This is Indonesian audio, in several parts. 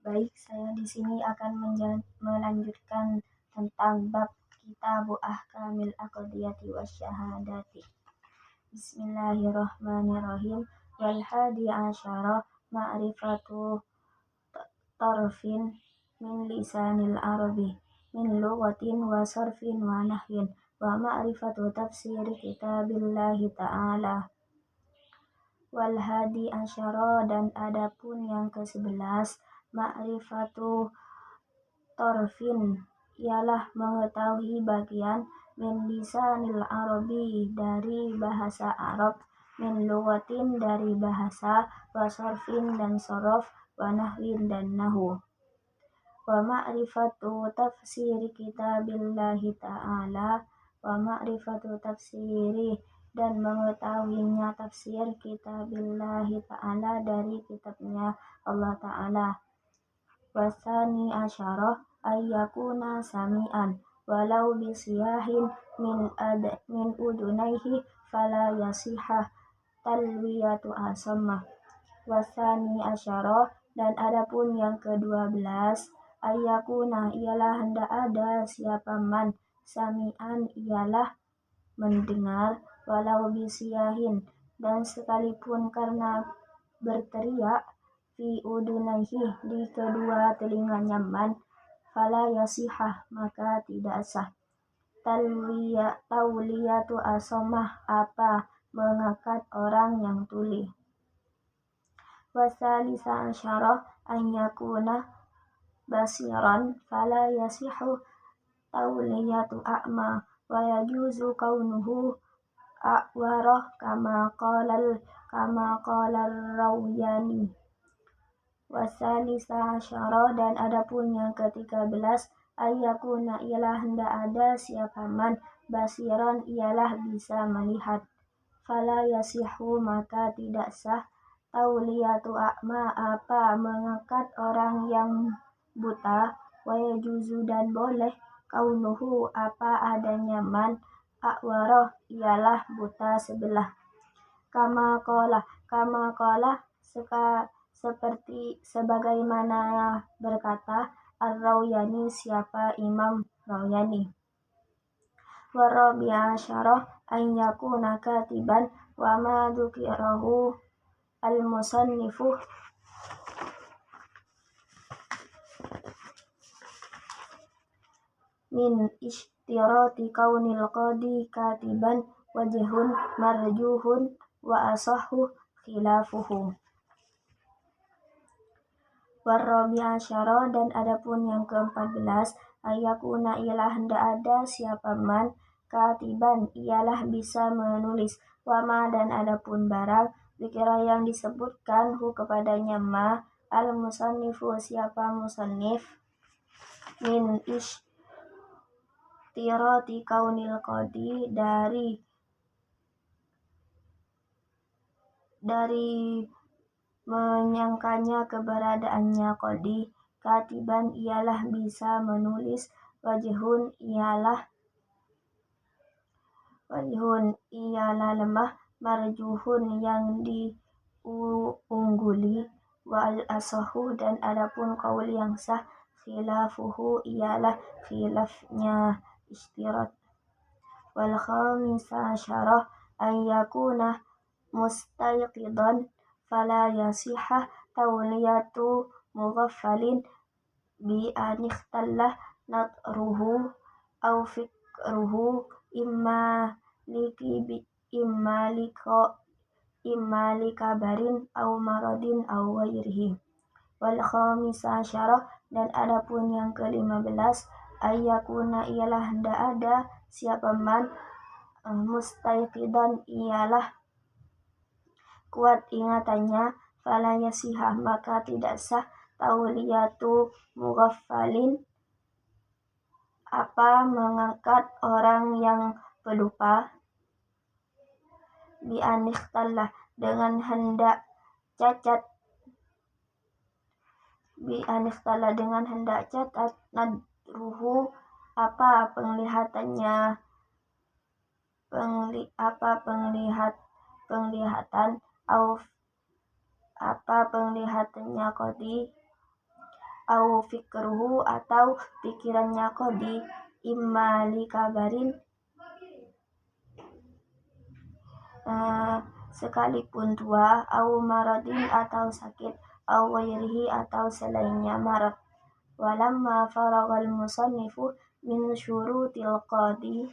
Baik, saya di sini akan melanjutkan tentang bab Kitabu Ahkamil Aqdiyati Wasyahadati. Bismillahirrahmanirrahim. Wal hadi asyara ma'rifatu tarfin min lisanil arabi min lughatin wa sarfin wa nahwin wa ma'rifatu tafsiri kitabillahi ta'ala. Wal hadi asyara, dan adapun yang ke-11, ma'rifatu torfin ialah mengetahui bagian min lisanil arabi dari bahasa Arab, min lugatin dari bahasa, wa sorfin dan sorof, wa nahwin dan nahu. Wa ma'rifatu tafsiri kitabillahi ta'ala, wa ma'rifatu tafsiri, dan mengetahuinya tafsir kitabillahi ta'ala dari kitabnya Allah ta'ala. Wasani asyarah ayyakuna sami'an walau bisiyahin min udunaihi fala yasihah talwiyatu asamah. Wasani asyarah, dan adapun yang ke-12, ayyakuna ialah hendak ada siapa man, sami'an ialah mendengar, walau bisiyahin, dan sekalipun karena berteriak, fi udunaihi, di kedua telinganya man, fala yasihah, maka tidak sah. Tauliyatu asomah, apa mengangkat orang yang tuli. Wasalisa asyarah an yakuna basiran fala yasihu tauliyatu a'ma wa yajuzu kaunuhu a'warah kama qala Rawyani. Wasalisa asyara, dan adapun yang ke-13, ayyakuna ialah hendak ada siapa man, basiran ialah bisa melihat, fala yasihu, maka tidak sah, tauliyatu a'ma, apa mengangkat orang yang buta, wa yajuzu, dan boleh, kaunuhu, apa adanya man, a'waroh ialah buta sebelah, kama qala seperti sebagaimana berkata Ar-Rawyani, siapa Imam Rawyani. Warabi'a asyarah an yakuna katiban wa ma dzukirahu al-musannifu min ishtirati kaunil qadi katiban wajhun marjuhun wa asahhu khilafuhu. Warabi'a asyara, dan adapun yang ke-14, ayyakuna ialah hendak ada siapa man, katiban ialah bisa menulis, wama, dan adapun barang, dikira yang disebutkan hu kepadanya ma, al-musannifu siapa musannif, min ishtirati kaunil qadi dari menyangkanya keberadaannya qadi, katiban ialah bisa menulis, wajhun ialah lemah, marjuhun yang diungguli, wal asahu, dan adapun qaul yang sah, khilafuhu ialah khilafnya ishtirat. Wal khamisa asyarah an yakuna mustayqidan fala yasihah tauliyatu mughaffalin bi aniktallah nadruhu au fikruhu imma likabarin au maradin au ghairihi. Wal khamisa asyarah, dan adapun yang ke-15, ayyakuna ialah hendak ada siapa man, mustayqidan ialah kuat ingatannya, fala yasihah, maka tidak sah, tauliyatu mughaffalin, apa mengangkat orang yang pelupa, bi aniktallah, dengan hendak cacat, nadruhu, apa penglihatan, au apa penglihatannya qadi, au fikruhu atau pikirannya qadi, imma li kabarin sekalipun tua, au maradin atau sakit, au ghairihi atau selainnya marad. Walamma faragal musannifu min syurutil qadi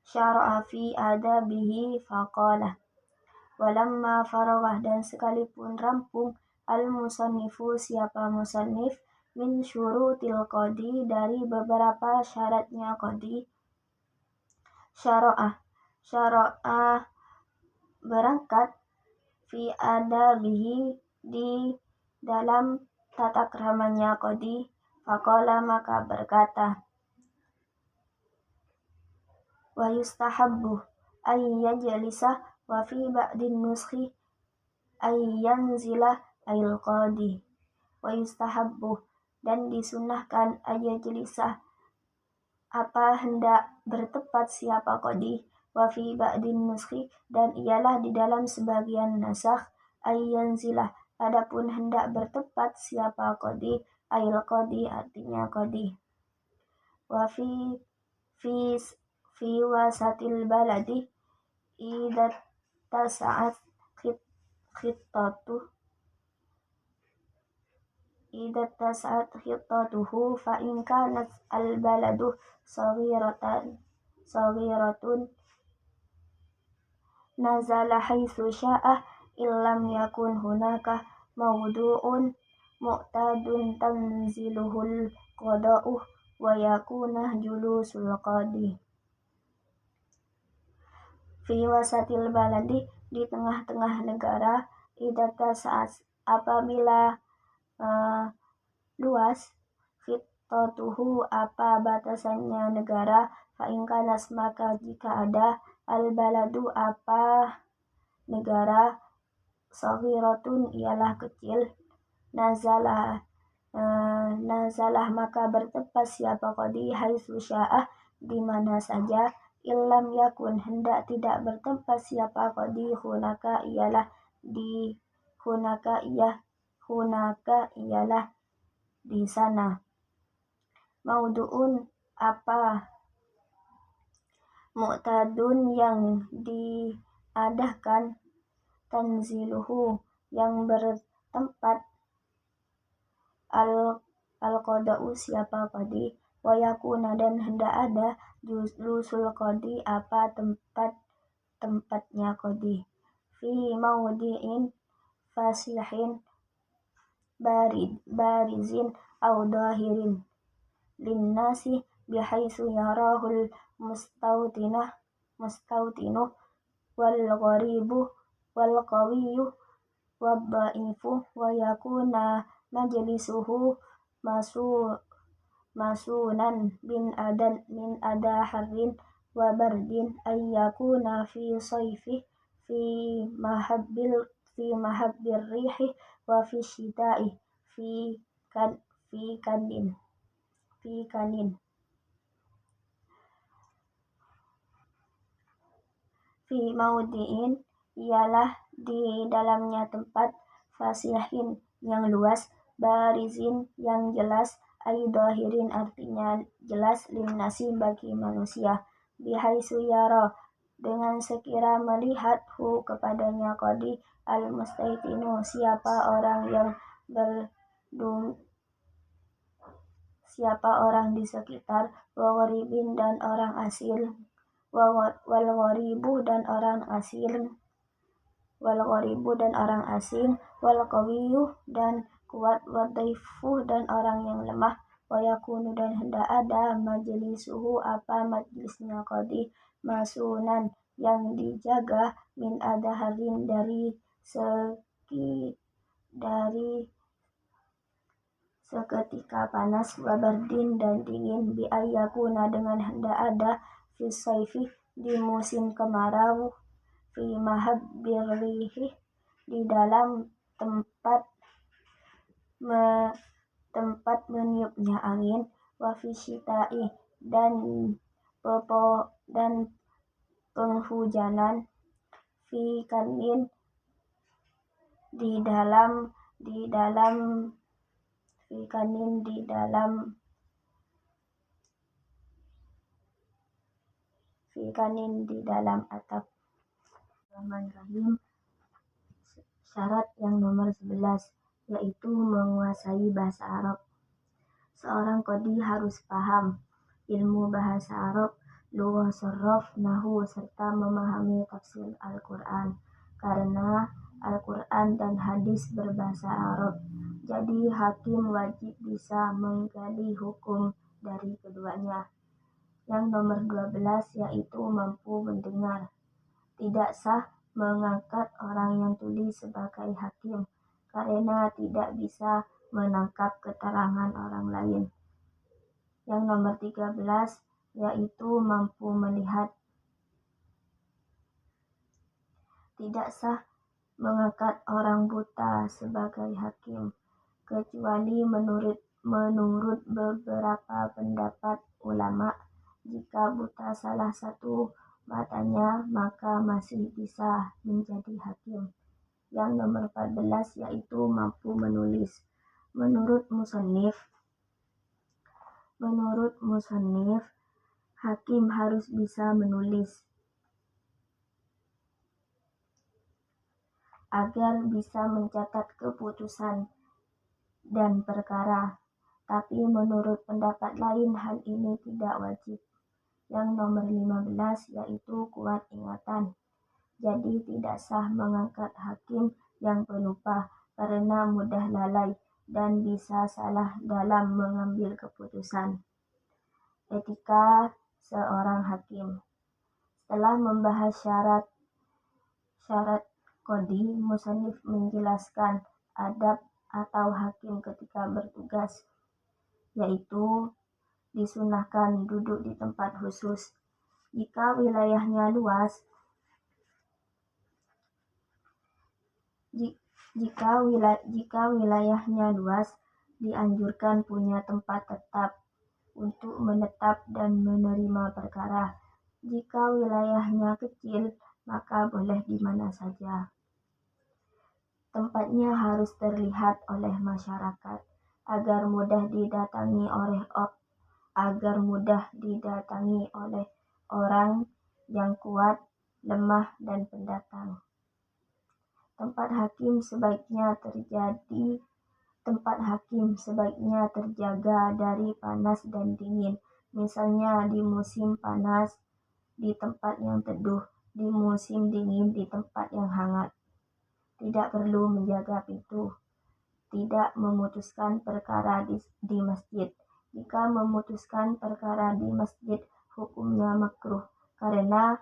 syara'a fi adabihi faqala. Walamma faragah dan sekalipun rampung al-musannifu siapa musannif min syurutil qadi dari beberapa syaratnya qadi, syara'a berangkat fi adabihi di dalam tata keramanya qadi, faqala maka berkata, wa yustahabbu ay yajlisa wa fi ba'din nuskhi ay yanzila ayil qadi. Wa yustahabbu dan disunnahkan ay yajlisa apa hendak bertepat siapa qadi, wa fi ba'din nuskhi dan ialah di dalam sebagian nasakh, ay yanzila adapun hendak bertepat siapa qadi, ayil qadi artinya qadi. Wa fi wasatil baladi idat tasa'at khittatuhu fa in kanat al baladu saghiratun nazala haitsu sya'ah illam yakun hunaka mawdu'un mu'tadun tanziluhul qada'u wa yakuna julusul qadi. Fi wasatil baladi di tengah-tengah negara, idata saat apabila luas, khittatuhu apa batasannya negara, fa in kanas maka jika ada, al baladu apa negara, saghiratun ialah kecil, nazalah maka bertepat siapa qadi haitsu sya'ah di mana saja, illam yakun hendak tidak bertempat siapa qadi hunaka ialah di hunaka ialah di sana, maudu'un apa mu'tadun yang diadakan, tanziluhu yang bertempat, al-qada'u siapa qadi, wa yakuna dan hendak ada julusul qadi apa tempatnya qadi, fi maudi'in fasihin barizin au dahirin linnasi bihaitsu yarahul mustautinu wal gharibu wal qawiyyu wad dha'ifu wa yakuna majlisuhu masunan min ada harrin wa bardin ay yakuna fi sayfi fi mahabbir rihi wa fi syita'i fi kanin. Fi maudi'in ialah di dalamnya tempat, fasihin yang luas, barizin yang jelas, ay dahirin artinya jelas, linnasi bagi manusia, bihaitsu yara dengan sekira melihat hu kepadanya qadi, al mustaitinu siapa orang di sekitar, wa gharibin dan orang asing, wal gharibu dan orang asing, wal qawiyyu dan kuat, wad dhaifu dan orang yang lemah, wa yakunu dan hendak ada majlisuhu apa majlisnya qadi, masunan yang dijaga, min ada harin dari seketika panas, wabardin dan dingin, bi ayyakuna dengan hendak ada, fi saifi di musim kemarau, fi mahabbir rihi di dalam tempat meniupnya angin, wa fi syita'i dan penghujanan, fi kanin di dalam Fikanin di dalam atap. Bismillahirrahmanirrahim. Syarat yang nomor 11, yaitu menguasai bahasa Arab. Seorang qadhi harus paham ilmu bahasa Arab, lughah sharaf, nahwu, serta memahami tafsir Al-Quran, karena Al-Quran dan hadis berbahasa Arab. Jadi hakim wajib bisa menggali hukum dari keduanya. Yang nomor 12, yaitu mampu mendengar. Tidak sah mengangkat orang yang tuli sebagai hakim, karena tidak bisa menangkap keterangan orang lain. Yang nomor 13, yaitu mampu melihat. Tidak sah mengangkat orang buta sebagai hakim, kecuali menurut beberapa pendapat ulama, jika buta salah satu matanya maka masih bisa menjadi hakim. Yang nomor 14, yaitu mampu menulis. Menurut musannif, hakim harus bisa menulis agar bisa mencatat keputusan dan perkara, tapi menurut pendapat lain hal ini tidak wajib. Yang nomor 15, yaitu kuat ingatan. Jadi tidak sah mengangkat hakim yang pelupa karena mudah lalai dan bisa salah dalam mengambil keputusan. Etika seorang hakim. Setelah membahas syarat qadhi, musannif menjelaskan adab atau hakim ketika bertugas, yaitu disunahkan duduk di tempat khusus. Jika wilayahnya luas, dianjurkan punya tempat tetap untuk menetap dan menerima perkara. Jika wilayahnya kecil, maka boleh di mana saja. Tempatnya harus terlihat oleh masyarakat agar mudah didatangi oleh orang yang kuat, lemah, dan pendatang. Tempat hakim sebaiknya terjaga dari panas dan dingin. Misalnya di musim panas di tempat yang teduh, di musim dingin di tempat yang hangat. Tidak perlu menjaga pintu. Tidak memutuskan perkara di masjid. Jika memutuskan perkara di masjid, hukumnya makruh, karena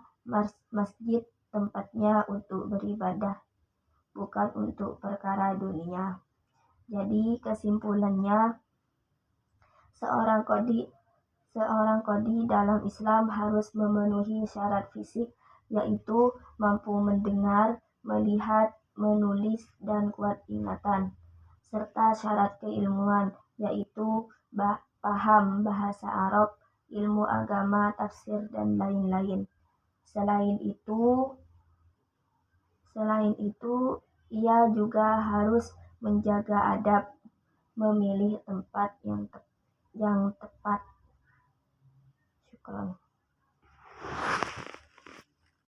masjid tempatnya untuk beribadah, bukan untuk perkara dunia. Jadi kesimpulannya, seorang qadhi dalam Islam harus memenuhi syarat fisik, yaitu mampu mendengar, melihat, menulis, dan kuat ingatan, serta syarat keilmuan, yaitu paham bahasa Arab, ilmu agama, tafsir, dan lain-lain. Selain itu, ia juga harus menjaga adab, memilih tempat yang tepat. Syukran.